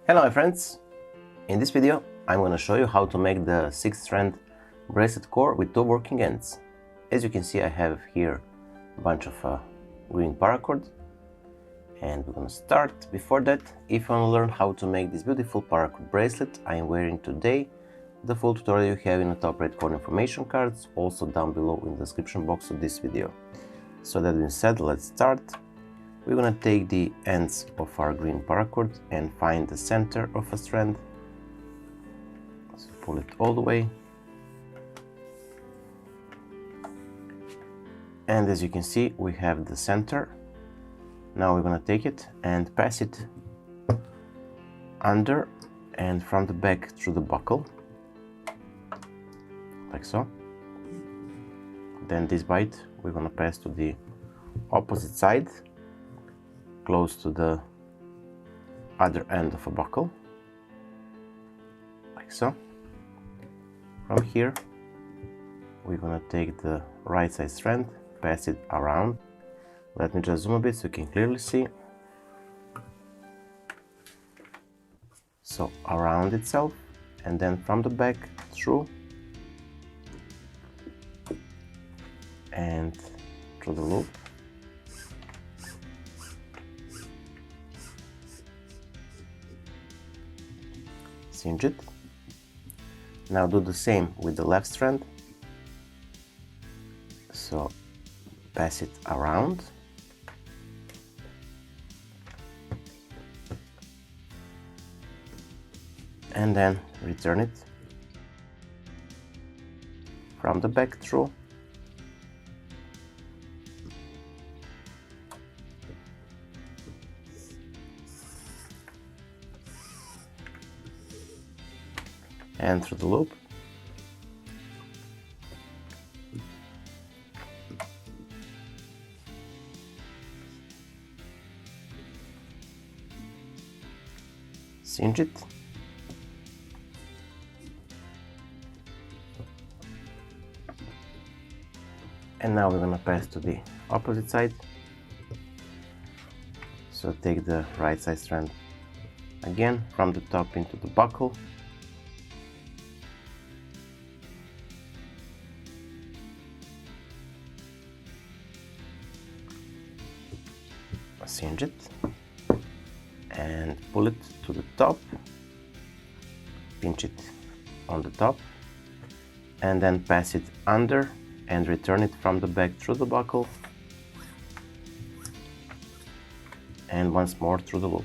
Hello my friends! In this video I'm going to show you how to make the 6-strand bracelet core with 2 working ends. As you can see, I have here a bunch of green paracord, and we're going to start. Before that, if you want to learn how to make this beautiful paracord bracelet I am wearing today, the full tutorial you have in the top right corner information cards, also down below in the description box of this video. So that being said, let's start. We're going to take the ends of our green paracord and find the center of a strand. So pull it all the way. And as you can see, we have the center. Now we're going to take it and pass it under and from the back through the buckle, like so. Then this bite we're going to pass to the opposite side, close to the other end of a buckle, like so. From here we're gonna take the right side strand, pass it around. Let me just zoom a bit so you can clearly see. So around itself, and then from the back through and through the loop. Cinch it. Now do the same with the left strand. So pass it around and then return it from the back through and through the loop. Cinch it. And now we're gonna pass to the opposite side. So take the right side strand again from the top into the buckle. Cinch it and pull it to the top, pinch it on the top, and then pass it under and return it from the back through the buckle and once more through the loop.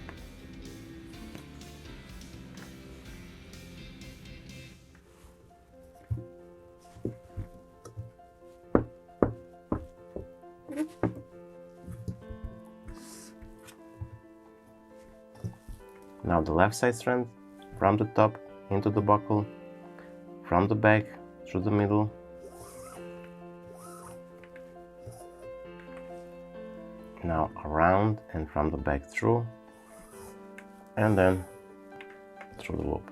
Now the left side strand from the top into the buckle, from the back through the middle, now around and from the back through, and then through the loop.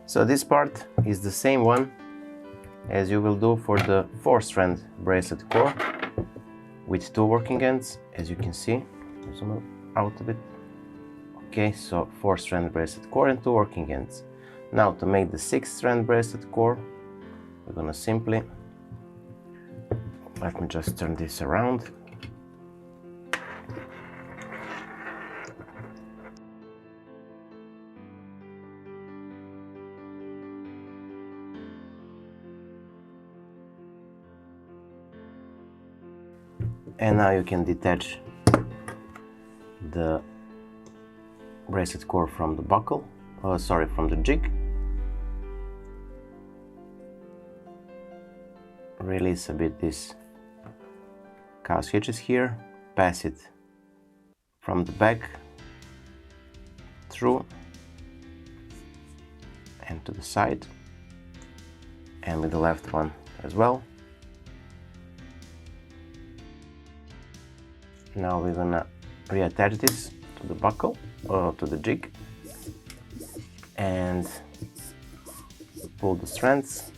So this part is the same one as you will do for the 4-strand bracelet core with 2 working ends, as you can see. Zoom out a bit. Okay, so 4-strand bracelet core and 2 working ends. Now to make the 6-strand bracelet core, we're gonna simply, let me just turn this around. And now you can detach the bracelet core from the buckle, from the jig. Release a bit these cow's hitches here, pass it from the back through and to the side, and with the left one as well. Now we're gonna reattach this to the buckle, or to the jig, and pull the strands.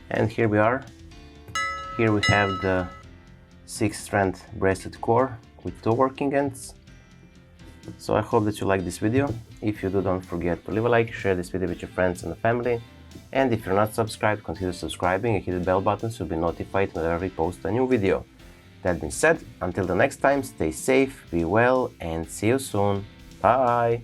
And here we are. Here we have the 6-strand bracelet core with 2 working ends. So I hope that you like this video. If you do, don't forget to leave a like, share this video with your friends and family. And if you're not subscribed, consider subscribing and hit the bell button so you'll be notified whenever we post a new video. That being said, until the next time, stay safe, be well, and see you soon. Bye!